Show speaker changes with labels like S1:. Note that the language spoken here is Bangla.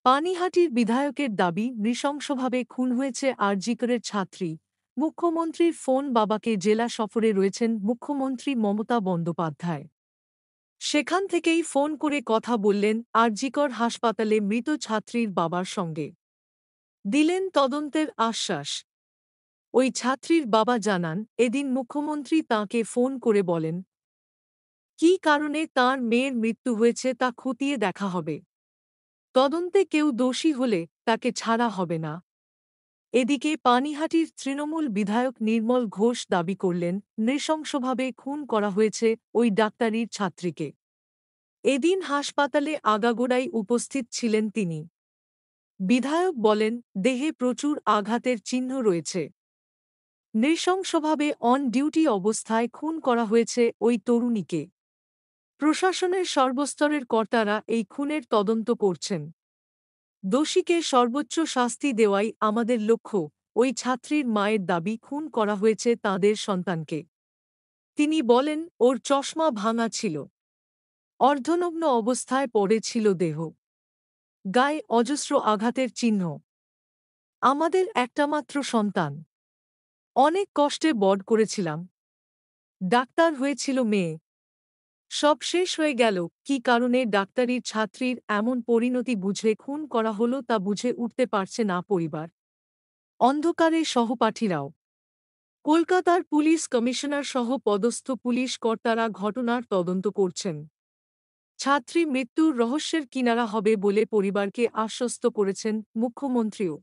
S1: পানিহাটির বিধায়কের দাবি নৃশংসভাবে খুন হয়েছে আরজিকরের ছাত্রী। মুখ্যমন্ত্রীর ফোন বাবাকে জেলা সফরে রয়েছেন মুখ্যমন্ত্রী মমতা বন্দ্যোপাধ্যায়। সেখান থেকেই ফোন করে কথা বললেন আরজিকর হাসপাতালে মৃত ছাত্রীর বাবার সঙ্গে। দিলেন তদন্তের আশ্বাস। ওই ছাত্রীর বাবা জানান, এদিন মুখ্যমন্ত্রী তাঁকে ফোন করে বলেন, কী কারণে তাঁর মেয়ের মৃত্যু হয়েছে তা খতিয়ে দেখা হবে। তদন্তে কেউ দোষী হলে তাকে ছাড়া হবে না। এদিকে পানিহাটির তৃণমূল বিধায়ক নির্মল ঘোষ দাবি করলেন, নৃশংসভাবে খুন করা হয়েছে ওই ডাক্তারির ছাত্রীকে। এদিন হাসপাতালে আগাগোড়াই উপস্থিত ছিলেন তিনি। বিধায়ক বলেন, দেহে প্রচুর আঘাতের চিহ্ন রয়েছে। নৃশংসভাবে অন ডিউটি অবস্থায় খুন করা হয়েছে ওই তরুণীকে। প্রশাসনের সর্বস্তরের কর্তারা এই খুনের তদন্ত করছেন। দোষীকে সর্বোচ্চ শাস্তি দেওয়াই আমাদের লক্ষ্য। ওই ছাত্রীর মায়ের দাবি, খুন করা হয়েছে তাঁদের সন্তানকে। তিনি বলেন, ওর চশমা ভাঙা ছিল, অর্ধনগ্ন অবস্থায় পড়ে ছিল দেহ, গায়ে অজস্র আঘাতের চিহ্ন। আমাদের একটামাত্র সন্তান, অনেক কষ্টে বড় করেছিলাম। ডাক্তার হয়েছিল মেয়ে, সব শেষ হয়ে গেল। কী কারণে ডাক্তারির ছাত্রীর এমন পরিণতি বুঝে খুন করা হলো তা বুঝে উঠতে পারছে না পরিবার, অন্ধকারে সহপাঠীরাও। কলকাতার পুলিশ কমিশনার সহ পদস্থ পুলিশ কর্তারা ঘটনার তদন্ত করছেন। ছাত্রী মৃত্যুর রহস্যের কিনারা হবে বলে পরিবারকে আশ্বস্ত করেছেন মুখ্যমন্ত্রীও।